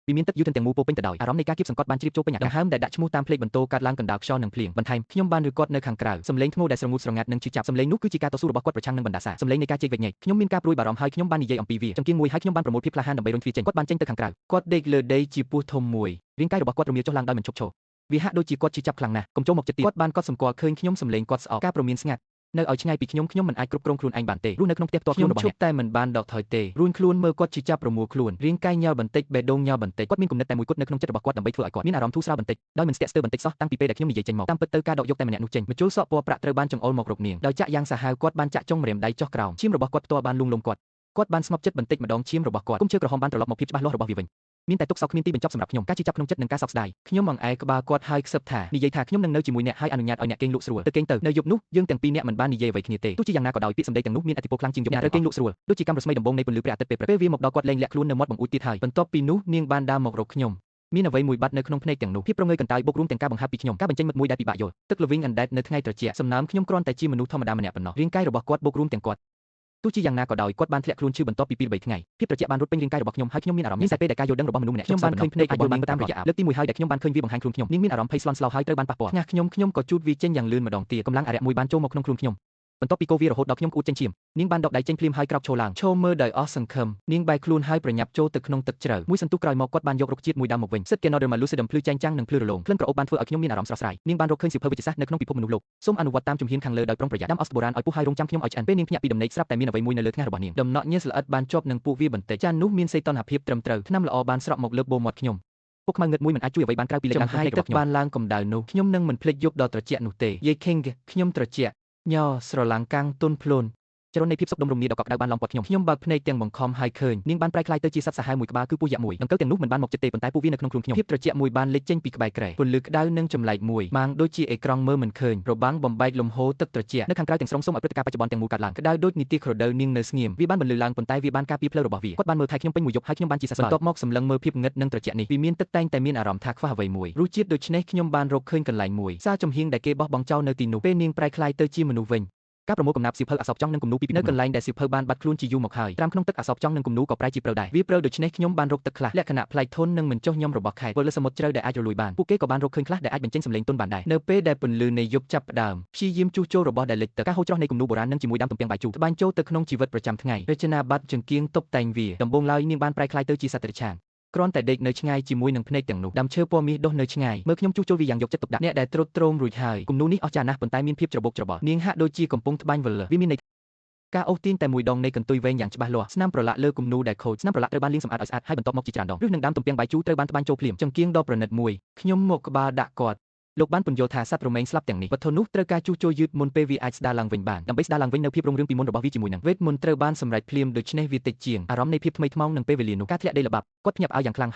ពីមានទឹកយូរទាំងមូលពោពេញទៅដោយអារម្មណ៍នៃការគៀបសង្កត់បានជ្រាបចូលពេញអាកាសដង្ហើមដែលដាក់ឈ្មោះតាមផ្លេកបន្ទោកាត់ឡើងកណ្ដាលខ្យល់និងភ្លៀងបន្ថែមខ្ញុំបានឬគាត់នៅខាងក្រៅសំឡេងធ្ងោដែលស្រងូតស្រងាត់និងឈឺចាប់សំឡេងនោះគឺជាការតស៊ូរបស់គាត់ប្រឆាំងនឹងបណ្ដាសាសំឡេងនៃការជែកវែកញែកខ្ញុំមានការព្រួយបារម្ភហើយខ្ញុំបាននិយាយអំពីវាចង្កៀងមួយហើយខ្ញុំបានប្រមូលភាពក្លាហានដើម្បីរុញវាចេញគាត់បានចេញទៅខាងក្រៅគាត់ដេកលើដីជាពស់ធំមួយរាងកាយរបស់គាត់រមៀលចុះឡើងដោយមិនឈប់ឈរវាហាក់ដូចជាគាត់ឈឺចាប់ខ្លាំងណាស់កុំចូលមកជិតទៀតគាត់បានកត់សម្គាល់ឃើញខ្ញុំសំឡេងគាត់ស្អកការព្រមានស្ងាត់នៅឲ្យឆ្ងាយពីខ្ញុំមិនអាចគ្រប់គ្រងខ្លួនឯងបានទេរស់នៅក្នុងផ្ទះផ្ទាល់ខ្លួនរបស់អ្នកតែមិនបានដកថយទេរួនខ្លួនមើលគាត់ឈឺចាប់ប្រមូលខ្លួនរាងកាយញ៉ាល់បន្តិចបេះដូងញ៉ាល់បន្តិចគាត់មានគំនិតតែមួយគត់នៅក្នុងចិត្តរបស់គាត់ដើម្បីធ្វើឲ្យគាត់មានអារម្មណ៍ធូរស្រាលបន្តិចដោយមិនស្ទាក់ស្ទើរបន្តិចសោះតាំងពីពេលដែលខ្ញុំនិយាយចេញមកតាមពិតទៅការដកយកតែម្នាក់នោះចេញម្ជុលសក់ពណ៌ប្រាក់ត្រូវបានចង្អុលមករកនាងដោយចាក់យ៉ាងសាហាវគាត់បានចាក់ចុងម្រាមដៃចុះក្រោមឈាមរបស់គាត់ផ្ទាល់បានលួងលោមគាត់បានស្ងប់ចិត្តបន្តិចម្ដងឈាមរបស់គាត់គុំជើក្រហមបានត្រឡប់មកភាពច្បាស់លាស់របស់វាវិញមានតែទុកសោកគ្មានទីបញ្ចប់សម្រាប់ខ្ញុំការជិះចាប់ក្នុងចិត្តនិងការសោកស្ដាយខ្ញុំអង្អែក្បាលគាត់ហើយខ្សឹបថានិយាយថាខ្ញុំនឹងនៅជាមួយអ្នកហើយអនុញ្ញាតឲ្យអ្នកគេងលក់ស្រួលទៅគេងទៅនៅយប់នោះយើងទាំងពីរនាក់មិនបាននិយាយអ្វីគ្នាទេទោះជាយ៉ាងណាក៏ដោយពាក្យសម្ដីទាំងនោះមានឥទ្ធិពលខ្លាំងជាងយប់អ្នកគេងលក់ស្រួលដូចជាកាំរស្មីដំបងនៃពន្លឺព្រះអាទិត្យពេលវាមកដល់គាត់លែងលាក់ខ្លួននៅមាត់បង្អួចទៀតហើយបន្ទាប់ពីនោះនាងបានដើរមករកខ្ញុំមានអ្វីមួយបាត់នៅក្នុងភ្នែកទាំងនោះភាពប្រងើយកន្តើយបូករួមទាំងការបង្ហាត់ពីខ្ញុំការបញ្ចេញមិត្តមួយដែលពិបាកយល់ទឹកល្វីងអណ្ដែតនៅថ្ងៃត្រជាក់សំណើមខ្ញុំគ្រាន់តែជាមនុស្សធម្មតាម្នាក់ប៉ុណ្ណោះរាងកាយរបស់គាត់បូករួមទាំងគាត់ទោះជាយ៉ាងណាក៏ដោយគាត់បានធ្លាក់ខ្លួនឈឺបន្ទាប់ពី2-3ថ្ងៃភាពត្រជាក់បានរត់ពេញរាងកាយរបស់ខ្ញុំហើយខ្ញុំមានអារម្មណ៍មានតែពេលដែលការយល់ដឹងរបស់មនុស្សម្នាក់ខ្ញុំបានឃើញភ្នែករបស់នាងតាមរយៈលើកទី1ហើយដែលខ្ញុំបានឃើញវាបង្ហាញខ្លួនខ្ញុំនាងមានអារម្មណ៍ភ័យស្លន់ស្លោហើយត្រូវបានប៉ះពាល់ញ៉ាខ្ញុំក៏ជូតវាចេញយ៉ាងលឿនម្ដងទៀតកម្លាំងអារក្សមួយបានចូលមកក្នុងខ្លួនខ្ញុំបន្ទាប់ពីកូរវារហូតដល់ខ្ញុំក្អួតចេញឈាមនាងបានដកដៃចេញភ្លាមហើយក្រោកឈរឡើងឈរមើលដោយអស់សង្ឃឹមនាងបែរខ្លួនហើយប្រញាប់ចូលទៅក្នុងទឹកជ្រៅមួយសន្ទុះក្រោយមកគាត់បានយករុក្ខជាតិមួយដើមមកវិញសិត Canoderma lucidum ភ្លឺចែងចាំងនិងភ្លឺរលោងក្លិនក្រអូបបានធ្វើឲ្យខ្ញុំមានអារម្មណ៍ស្រស់ស្រាយនាងបានរកឃើញសៀវភៅវិទ្យាសាស្ត្រនៅក្នុងពិភពមនុស្សលោកសូមអនុវត្តតាមជំហានខាងលើដោយប្រុងប្រយ័ត្នដាំអស់បុរាណឲ្យពុះហើយរងចាំខ្ញុំឲ្យឆ្អិនពេលនាងភ្ញាក់ពីដំណេកស្រាប់តែមានអ្វីមួយនៅលើថ្ងាសរបស់នាងដំណក់ញើសល្អិតបានជាប់នឹងពួកវាបន្តិចចាននោះមានសីតុណ្ហភាពត្រឹមត្រូវថ្នាំល្អបានស្រក់មកលើបូមាត់ខ្ញុំពុកខ្មៅងឹតមួយមិនអាចជួយអ្វីបានក្រៅពីលេចឡើងក្នុងភ្នែករបស់ខ្ញុំបានឡើងកម្ដៅនោះខ្ញុំនឹងមិនភ្លេចយប់ដ៏ត្រជាក់នោះទេយាយ King ខ្ញុំត្រជាក់ញ័រស្រឡាំងកាំងទន់ភ្លន់ចរន្តនៃភាពសុខដុមរមនាដ៏កក់ក្ដៅបានឡំព័ទ្ធខ្ញុំបើកភ្នែកទាំងបង្ខំហើយឃើញនាងបានប្រែក្លាយទៅជាសត្វសាហាវមួយក្បាលគឺពស់យ៉ាក់មួយដង្កូវទាំងនោះមិនបានមកចិត្តទេប៉ុន្តែពួកវានៅក្នុងខ្លួនខ្ញុំភាពត្រជាក់មួយបានលេចចេញពីក្បែរក្រែពន្លឺក្ដៅនិងចម្លែកមួយម៉ាងដូចជាអេក្រង់មើលមិនឃើញរបាំងបំបែកលំហូរទឹកត្រជាក់នៅខាងក្រៅទាំងស្រុងសូមឲ្យព្រឹត្តិការណ៍បច្ចុប្បន្នទាំងមូលកើតឡើងក្ដៅដូចនីតិក្រដៅនាងនៅស្ងៀមវាបានបន្លឺឡើងប៉ុន្តែវាបានការពារផ្លូវរបស់វាគាត់បានមើលថែខ្ញុំពេញមួយយប់ហើយខ្ញុំបានជាសះស្បើយបន្ទាប់មកសម្លឹងមើលភាពងឹតនិងត្រជាក់នេះវាមានទឹកតែងតែមានអារម្មណ៍ថាខ្វះអ្វីមួយរសជាតិដូច្នេះខ្ញុំបានរកឃើញកន្លែងមួយសារចំហៀងដែលគេបោះបង់ចោលនៅទីនោះពេលនាងប្រែក្លាយទៅជាមនុស្សវិញការប្រមូលកំណាព្យសៀវភៅអក្សរចង់និងគំនូរពីនៅកន្លែងដែលសៀវភៅបានបាត់ខ្លួនជាយូរមកហើយត្រាំក្នុងទឹកអក្សរចង់និងគំនូរក៏ប្រែជាព្រិលដែរវាព្រិលដូច្នេះខ្ញុំបានរកទឹកខ្លះលក្ខណៈប្លែកធន់និងមិនចុះញ៉ាំរបស់ខេត្តពលិសមុទ្រជ្រៅដែលអាចរលួយបានពួកគេក៏បានរកឃើញខ្លះដែលអាចបញ្ចេញសំឡេងទន់បានដែរនៅពេលដែលពន្លឺនៃយប់ចាប់ផ្ដើមព្យាយាមជួសជុលរបស់ដែលលិចទឹកការហូរច្រោះនៃគំនូរបុរាណនិងជាមួយដើមទំពាំងបាយជូរត្បាញចូលទៅក្នុងជីវិតប្រចាំថ្ងៃរចនាប័ទ្មចង្កៀងតុបតែងវាដំបូងឡើយនាងបានប្រែក្លាយទៅជាសត្វតិរច្ឆានគ្រាន់តែដេកនៅឆ្ងាយជាមួយនឹងភ្នែកទាំងនោះដើមឈើពណ៌មាសដុះនៅឆ្ងាយមើលខ្ញុំជួសជុលវាយ៉ាងយកចិត្តទុកដាក់អ្នកដែលត្រុតត្រោមរួចហើយគំនូរនេះអស្ចារ្យណាស់ប៉ុន្តែមានភាពច្របូកច្របល់នាងហាក់ដូចជាកំពុងត្បាញវលឹះវាមានការអូសទាញតែមួយដងនៃកន្ទុយវែងយ៉ាងច្បាស់លាស់ស្នាមប្រឡាក់លើគំនូរដែលខូចស្នាមប្រឡាក់ត្រូវបានលាងសម្អាតឲ្យស្អាតហើយបន្ទាប់មកជាច្រើនដងឬនឹងដើមទំពាំងបាយជូរត្រូវបានត្បាញចូលភ្លាមចង្កៀងដ៏ប្រណិតមួយខ្ញុំមកក្បាលដាក់គាត់លោកបានពន្យល់ថាសត្វរមែងស្លាប់ទាំងនេះវត្ថុនោះត្រូវការជួសជុលយឺតមុនពេលវាអាចស្ដារឡើងវិញបានដើម្បីស្ដារឡើងវិញនៅភាពរុងរឿងពីមុនរបស់វាជាមួយនឹងវេទមន្តត្រូវបានសម្រេចភ្លាមដូច្នេះវាតិចជាងអារម្មណ៍នៃភាពថ្មីថ្មោងនឹងពេលវេលានោះការធ្លាក់ដីល្បាប់គាត់ភ្ញាក់ផ្អើលយ៉ាងខ្លាំង